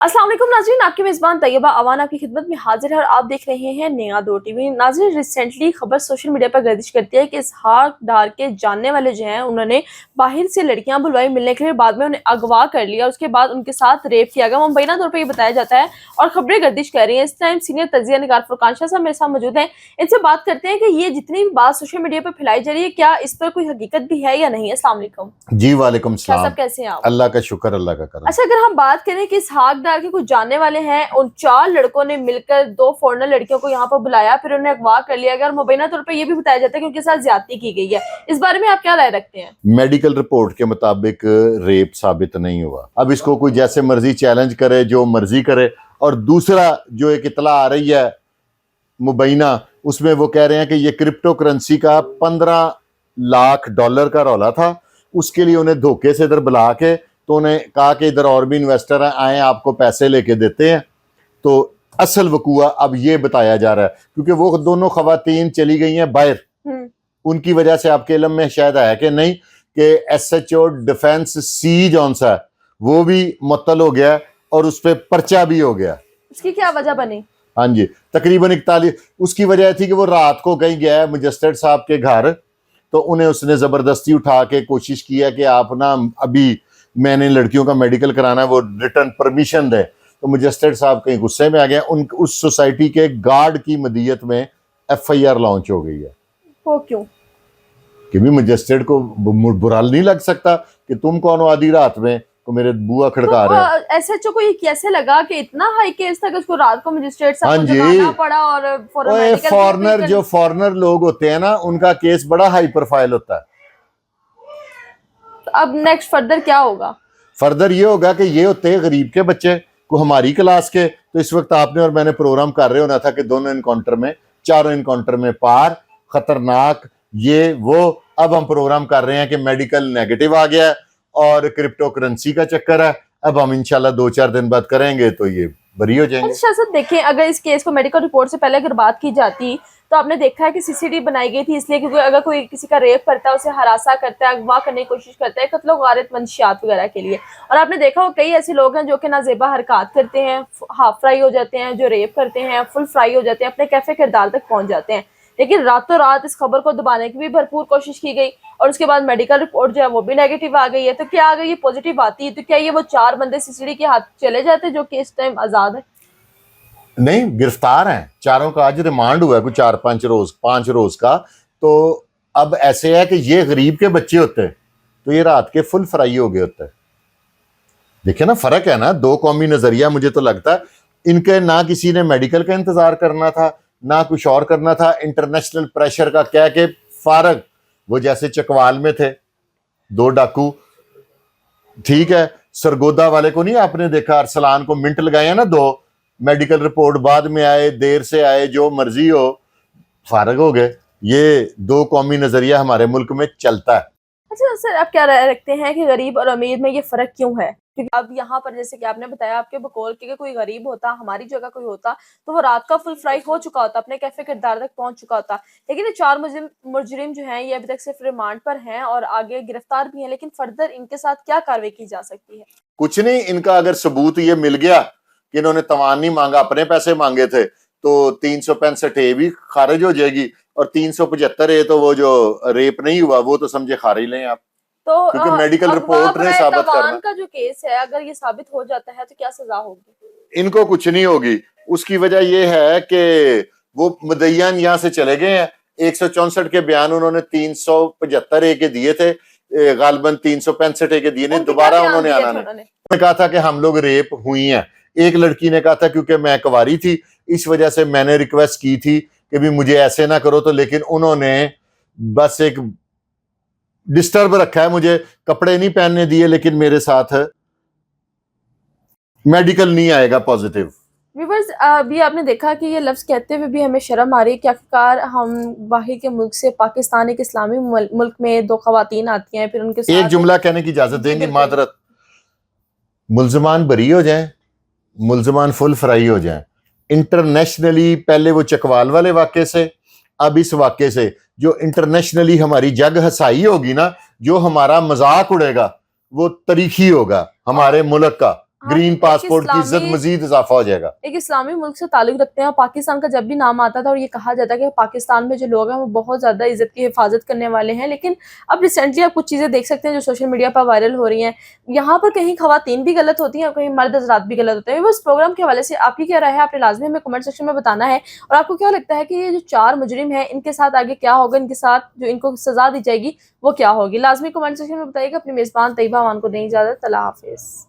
अस्सलाम वालेकुम नाज़रीन, आपकी मेज़बान तैयबा अवान आपकी खिदमत में हाजिर है और आप देख रहे हैं नया दौर टीवी। नाज़रीन, रिसेंटली खबर सोशल मीडिया पर गर्दिश करती है कि इसहाक डार के जानने वाले जो हैं उन्होंने बाहर से लड़कियां बुलवाई मिलने के लिए, बाद में उन्हें अगवा कर लिया, उसके बाद उनके साथ रेप किया गया। मुबैना तौर पर ये बताया जाता है और खबरें गर्दिश कर रही हैं। इस टाइम सीनियर तजिया निगार फुरकान शाह साहब मेरे साथ मौजूद हैं। इनसे बात करते हैं कि ये जितनी भी बात सोशल मीडिया पर फैलाई जा रही है, क्या इस पर कोई हकीकत भी है या नहीं। अस्सलाम वालेकुम जी, वालेकुम सलाम। सब कैसे हैं आप? अल्लाह का शुक्र, अल्लाह का करम। अच्छा, अगर हम बात करें कि इसहाक डार के कुछ जानने वाले हैं, उन 4 लड़कों ने मिलकर 2 फॉरेनर लड़कियों को यहाँ पर बुलाया, फिर उन्हें अगवा कर लिया गया और मुबैना तौर पर यह भी बताया जाता है कि उनके साथ ज्यादती की गई है। इस बारे में आप क्या राय रखते हैं? मेडिकल रिपोर्ट के मुताबिक रेप साबित नहीं हुआ। अब इसको कोई जैसे मर्जी चैलेंज करे, जो मर्जी करे। और दूसरा जो एक इतला आ रही है मुबैना, उसमें वो कह रहे हैं कि ये क्रिप्टो करेंसी का $15 लाख का रौला था। उसके लिए उन्हें धोखे से इधर बुला के तो उन्हें कहा कि इधर और भी इन्वेस्टर हैं, आए आपको पैसे लेके देते हैं। तो असल वकूआ अब ये बताया जा रहा है, क्योंकि वो दोनों खवातीन चली गई हैं बाहर। उनकी वजह से आपके इल्म में शायद है कि नहीं कि SHO डिफेंस सी जौन सा वो भी मुअत्तल हो गया और उस पर पर्चा भी हो गया। इसकी क्या वजह बनी? हाँ जी, तकरीबन 41। उसकी वजह थी कि वो रात को कहीं गया है मजिस्ट्रेट साहब के घर, तो उन्हें उसने जबरदस्ती उठा के कोशिश की है कि आप ना अभी मैंने लड़कियों का मेडिकल कराना है, वो रिटर्न परमिशन दे। तो मजिस्ट्रेट साहब कहीं गुस्से में आ गए। उस सोसाइटी के गार्ड की मदीयत में FIR लॉन्च हो गई है। वो क्यों? क्योंकि मजिस्ट्रेट को बुरा नहीं लग सकता कि तुम कौन हो आधी रात में को मेरे बुआ खड़का रहे हैं। SHO को ये कैसे लगा कि इतना हाई केस था कि उसको रात को मजिस्ट्रेट साहब को जगाना पड़ा? और फॉरेनर जो फॉरेनर लोग होते हैं ना, उनका केस बड़ा हाई प्रोफाइल होता है। अब नेक्स्ट फर्दर क्या होगा? फर्दर ये होगा कि ये होते हैं गरीब के बच्चे को हमारी क्लास के। तो इस वक्त आपने और मैंने प्रोग्राम कर रहे होना था कि दोनों इनकाउंटर में, चारों इनकाउंटर में पार, खतरनाक, ये वो। अब हम प्रोग्राम कर रहे हैं कि मेडिकल नेगेटिव आ गया है और क्रिप्टो करेंसी का चक्कर है। अब हम इंशाल्लाह 2-4 दिन बाद करेंगे तो ये बरी हो जाएंगे। अच्छा सर, देखें, अगर इस केस को मेडिकल रिपोर्ट से पहले अगर बात की जाती तो आपने देखा है कि CCTV बनाई गई थी, इसलिए क्योंकि अगर कोई किसी का रेप करता है, उसे हरासा करता है, अगवा करने की कोशिश करता है, कत्लो गारत मंशियात वगैरह के लिए। और आपने देखा हो कई ऐसे लोग हैं जो कि नाजेबा हरकत करते हैं, हाफ फ्राई हो जाते हैं, जो रेप करते हैं फुल फ्राई हो जाते हैं, अपने कैफे किरदार तक पहुंच जाते हैं। लेकिन रातों रात इस खबर को दबाने की भी भरपूर कोशिश की गई और उसके बाद मेडिकल रिपोर्ट जो है वो भी नेगेटिव आ गई है। तो क्या अगर ये पॉजिटिव आती है तो क्या ये वो 4 बंदे CCTV के हाथ चले जाते जो कि इस टाइम आजाद है? नहीं, गिरफ्तार हैं चारों का। आज रिमांड हुआ है कुछ 5 रोज का। तो अब ऐसे है कि ये गरीब के बच्चे होते तो ये रात के फुल फ्राई हो गए होते। देखिए ना, फर्क है ना, 2 कौमी नजरिया। मुझे तो लगता है इनके ना किसी ने मेडिकल का इंतजार करना था, ना कुछ और करना था। इंटरनेशनल प्रेशर का कह के फारग, वो जैसे चकवाल में थे 2 डाकू, ठीक है, सरगोदा वाले को नहीं आपने देखा, अरसलान को मिंट लगाए ना 2, मेडिकल रिपोर्ट बाद में आए, देर से आए, जो मर्जी हो, फारग हो गए। ये 2 कौमी नजरिया हमारे मुल्क में चलता है। अच्छा सर, आप क्या राय रखते हैं कि गरीब और अमीर में ये फर्क क्यों है? क्योंकि अब यहाँ पर जैसे कि आपने बताया आपके बकौल कि कोई गरीब होता, हमारी जगह कोई होता, तो वो रात का फुल फ्राई हो चुका होता, अपने कैफे किरदार तक पहुंच चुका होता। लेकिन ये 4 मुजरिम जो हैं ये अभी तक सिर्फ रिमांड पर हैं और आगे गिरफ्तार भी हैं। लेकिन फर्दर इनके साथ क्या कार्रवाई की जा सकती है? कुछ नहीं, इनका अगर सबूत ये मिल गया कि इन्होंने तवान नहीं मांगा, अपने पैसे मांगे थे, तो 365 भी खारिज हो जाएगी और 375 तो वो जो रेप नहीं हुआ वो तो समझे खारिज लें आप। तो क्योंकि मेडिकल रिपोर्ट ने साबित करना का जो केस है, अगर ये साबित हो जाता है तो क्या सजा होगी? इनको कुछ नहीं होगी। उसकी वजह ये है कि वो मुद्दईयान यहाँ से चले गए हैं। 164 के बयान उन्होंने 375 के दिए थे, गालबन 365 के दिए नहीं। दोबारा उन्होंने आना नहीं, कहा था कि हम लोग रेप हुई हैं। एक लड़की ने कहा था क्योंकि मैं कुंवारी थी इस वजह से मैंने रिक्वेस्ट की थी कि भी मुझे ऐसे ना करो, तो लेकिन उन्होंने बस एक डिस्टर्ब रखा है, मुझे कपड़े नहीं पहनने दिए, लेकिन मेरे साथ मेडिकल नहीं आएगा पॉजिटिव। व्यूअर्स, अभी आपने देखा कि ये लफ्ज़ कहते हुए भी हमें शर्म आ रही है कि आखिरकार हम बाहर के मुल्क से, पाकिस्तान एक इस्लामी मुल्क में 2 खवातीन आती हैं, फिर उनके साथ एक जुमला कहने की इजाजत देंगे, मादरत। मुल्जमान बरी हो जाएं, मुल्जमान फुल फ्राई हो जाएं। इंटरनेशनली पहले वो चकवाल वाले वाक़े से, अब इस वाक़े से जो इंटरनेशनली हमारी जग हसाई होगी ना, जो हमारा मजाक उड़ेगा वो तरीखी होगा हमारे मुल्क का। हाँ, ग्रीन एक पासपोर्ट की इज्जत इस्लामी मजीद इजाफा हो जाएगा। एक इस्लामी मुल्क से ताल्लुक़ रखते हैं और पाकिस्तान का जब भी नाम आता था और ये कहा जाता है कि पाकिस्तान में जो लोग हैं वो बहुत ज़्यादा इज़्ज़त की हिफाज़त करने वाले हैं। लेकिन अब रिसेंटली आप कुछ चीज़ें देख सकते हैं जो सोशल मीडिया पर वायरल हो रही हैं। यहाँ पर कहीं ख़वातीन भी गलत होती हैं और कहीं मर्द हज़रात भी गलत होते हैं। बस प्रोग्राम के हवाले से आपकी क्या राय है? आपने लाज़मी हमें कमेंट सेक्शन में बताना है। और आपको क्या लगता है कि ये जो 4 मुजरिम हैं इनके साथ आगे क्या होगा? इनके साथ जो इनको सज़ा दी जाएगी वो क्या होगी? लाज़मी कमेंट सेक्शन में बताइएगा। अपनी मेज़बान तैयबा अमान को दें इजाज़त। अल्लाह हाफ़िज़।